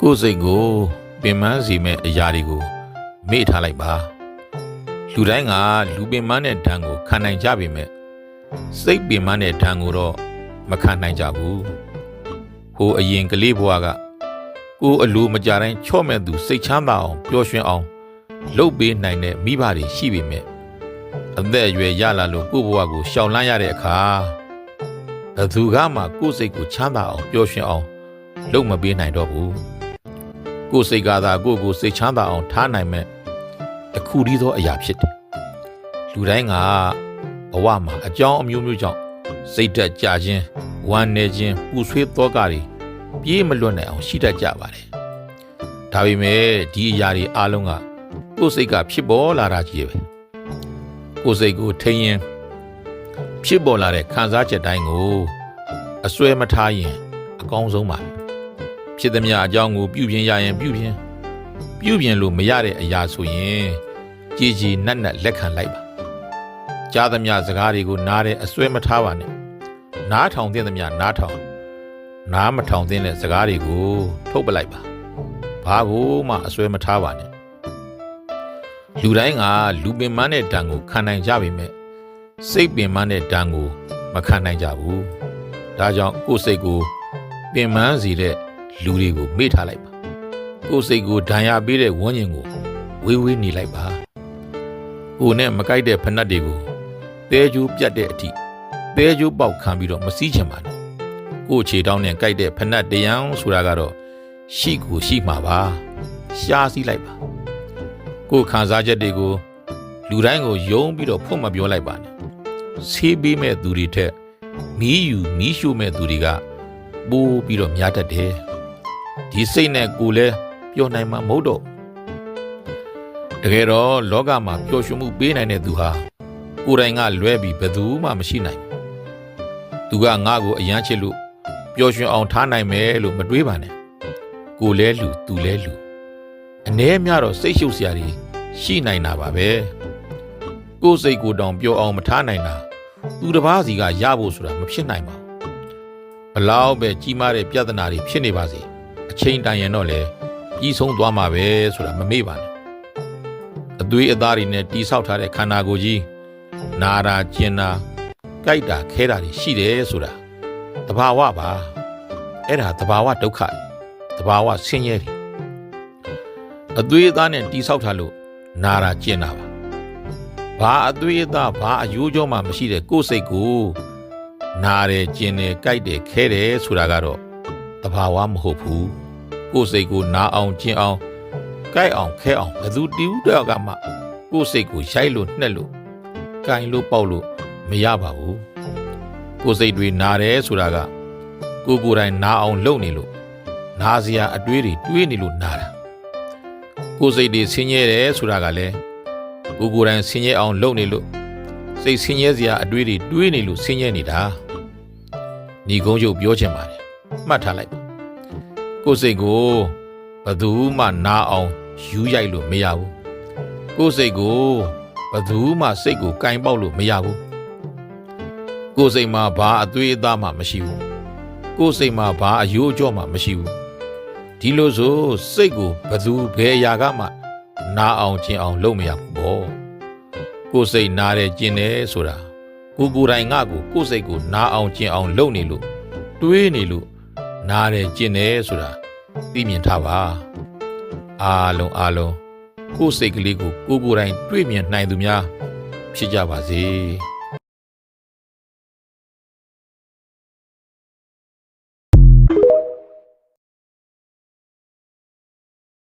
ကိုယ်စိတ်ကိုပင်ပန်းစီမဲ့အရာတွေကိုမေ့ထားလိုက်ပါလူတိုင်းကလူပင်ပန်းတဲ့ဓာတ်ကိုခံနိုင်ကြပေမဲ့စိတ်ပင်ပန်းတဲ့ဓာတ်ကိုတော့မခံနိုင်ကြဘူးဟိုအရင်ကလေးဘဝကကိုယ်အလိုမကြတိုင်းချော့မဲ့သူစိတ်ချမ်းသာအောင်ပျော်ရွှင်အောင်လုပ်ပေးနိုင်တဲ့မိဘတွေရှိပေမဲ့အသက်အရွယ်ရလာလို့ကိုယ့်ဘဝကိုရှောင်လန်းရတဲ့အခါဘယ်သူကမှကိုယ့်စိတ်ကိုချမ်းသာအောင်ပျော်ရွှင်အောင်လုပ်မပေးနိုင်တော့ဘူးကိုယ်စိတ်ကသာကိုယ့်ကိုစိတ်ချမ်းသာအောင်ထားနိုင်မဲ့တခုတည်းသောအရာဖြစ်တယ်လူတိုင်းကဘဝမှာအကြောင်းအမျိုးမျိုးကြောင့်စိတ်တက်ကြခြင်းဝမ်းနည်းခြင်းပူဆွေးသောကတွေပြေးမလွတ်နိုင်အောင်ရှိတတ်ကြပါတယ်ဒါပေမဲ့ဒီအရာတွေအားလုံးကကိုယ်စိတ်ကဖြစ်ပေါ်လာတာကြီးပဲကိုယ်စိတ်ကိုထိန်းရင်ဖြစ်ပေါ်လာတဲ့ခံစားချက်တိုင်းကိုအစွဲမထားရင်အကောင်းဆုံးပါဖြစ်သမျှအကြောင်းကိုပြုပြင်ရရင်ပြုပြင်လို့မရတဲ့အရာဆိုရင်ကြည်ကြည်နက်နက်လက်ခံလိုက်ပါကြားသမျှစကားတွေကိုနားတဲ့အစွဲမထားပါနဲ့နားထောင်သင့်သမျှနားထောင်နားမထောင်သင့်တဲ့စကားတွေကိုထုတ်ပလိုက်ပါဘာကိုမှအစွဲမထားပါနဲ့လူတိုင်းကလူပင်ပန်းတဲ့ဓာတ်ကိုခံနိုင်ကြပေမဲ့စိတ်ပင်ပန်းတဲ့ဓာတ်ကိုမခံနိုင်ကြဘူးဒါကြောင့်ကိုယ်စိတ်ကိုပင်ပန်းစေတဲ့လူတွေကိုမေ့ထားလိုက်ပါကိုယ်စိတ်ကိုဒဏ်ရာပေးတဲ့ဝန်းကျင်ကိုဝေးနေလိုက်ပါကိုယ်နဲ့မကိုက်တဲ့ဖဏတ်တွေကိုသဲကြိုးပြတ်တဲ့အထိသဲကြိုးပေါက်ခံပြီးတော့မစီးချင်ပါနဲ့ကိုယ်ခြေတောင်းနဲ့ကိုက်တဲ့ဖဏတ်တရားဆိုတာကတော့ရှိကိုရှိမှာပါရှားစီးလိုက်ပါကိုယ်ခံစားချက်တွေကိုလူတိုင်းကိုယုံပြီးတော့ဖွင့်မပြောလိုက်ပါနဲ့ဆေးပေးမဲ့သူတွေထက်မီးရှို့မဲ့သူတွေကပိုးပြီးတော့များတတ်တယ်ဒီစိတ်နဲ့ကိုယ်လဲပျော်နိုင်မှာမဟုတ်တော့တကယ်တော့လောကမှာပျော်ရွှင်မှုပေးနိုင်တဲ့သူဟာကိုယ်တိုင်ကလွဲပြီးဘယ်သူမှမရှိနိုင်သူကငါ့ကိုအယမ်းချစ်လို့ပျော်ရွှင်အောင်ထားနိုင်မယ်လို့မတွေးပါနဲ့ကိုယ်လဲလူသူလဲလူအ ਨੇ မြတော့စိတ်ရှုပ်စရာတွေရှိနိုင်တာပါပဲကိုယ်စိတ်ကိုယ်တောင်ပျော်အောင်မထားနိုင်တာသူတစ်ပါးစီကရဖို့ဆိုတာမဖြစ်နိုင်ပါဘူးဘလောက်ပဲကြီးမားတဲ့ပြဿနာတွေဖြစ်နေပါစေအချိန်တန်ရင်တော့လေပြီးဆုံးသွားမှာပဲဆိုတာမမေ့ပါနဲ့အသွေးအသားတွေနဲ့တိဆောက်ထားတဲ့ခန္ဓာကိုယ်ကြီးနာတာကျင်တာကြိုက်တာခဲတာတွေရှိတယ်ဆိုတာသဘာဝပါအဲ့ဒါသဘာဝဒုက္ခသဘာဝဆင်းရဲတွေအသွေးအသားနဲ့တိဆောက်ထားလို့နာတာကျင်တာပါဘာအသွေးအသားဘာအယိုးကြောမှမရှိတဲ့ကိုယ်စိတ်ကိုနာတယ်ကျင်တယ်ကြိုက်တယ်ခဲတယ်ဆိုတာကတော့သဘာဝမဟုတ်ဘူးကိုယ်စိတ်ကိုနာအောင်ကျင်အောင်ကြိုက်အောင်ခဲအောင်ဘယ်သူတူးတော့ကမှကိုယ်စိတ်ကိုရိုက်လို့နှက်လို့ကင်လို့ပေါက်လို့မရပါဘူးကိုယ်စိတ်တွေနာတယ်ဆိုတာကကိုယ်ကိုယ်တိုင်နာအောင်လုပ်နေလို့နာစရာအတွေးတွေတွေးနေလို့နာတာကိုယ်စိတ်တွေဆင်းရဲတယ်ဆိုတာကလည်းကိုယ်ကိုယ်တိုင်ဆင်းရဲအောင်လုပ်နေလို့စိတ်ဆင်းရဲစရာအတွေးတွေတွေးနေလို့ဆင်းရဲနေတာညီကုန်းချုပ်ပြောချင်ပါတယ်မှတ်ထားလိုက်ပါကိုယ်စိတ်ကိုဘယ်သူမှနာအောင်ယူရိုက်လို့မရဘူးကိုယ်စိတ်ကိုဘယ်သူမှစိတ်ကိုကင်ပေါက်လို့မရဘူးကိုယ်စိတ်မှာဘာအသွေးအသားမှမရှိဘူးကိုယ်စိတ်မှာဘာအယိုးအကြောမှမရှိဘူးဒီလိုဆိုစိတ်ကိုဘယ်သူဘယ်အရာကမှနာအောင်ကျင်အောင်လုပ်မရဘူးပေါ့ကိုယ်စိတ်နာတယ်ကျင်တယ်ဆိုတာကိုယ်ကိုယ်တိုင်ငါ့ကိုကိုယ်စိတ်ကိုနာအောင်ကျင်အောင်လုပ်နေလို့တွေးနေလို့နာတယ်ကျင်တယ်ဆိုတာသိမြင်ထားပါအားလုံးကိုယ်စိတ်ကလေးကိုကိုယ်ကိုယ်တိုင်တွေ့မြင်နိုင်သူများဖြစ်ကြပါစေ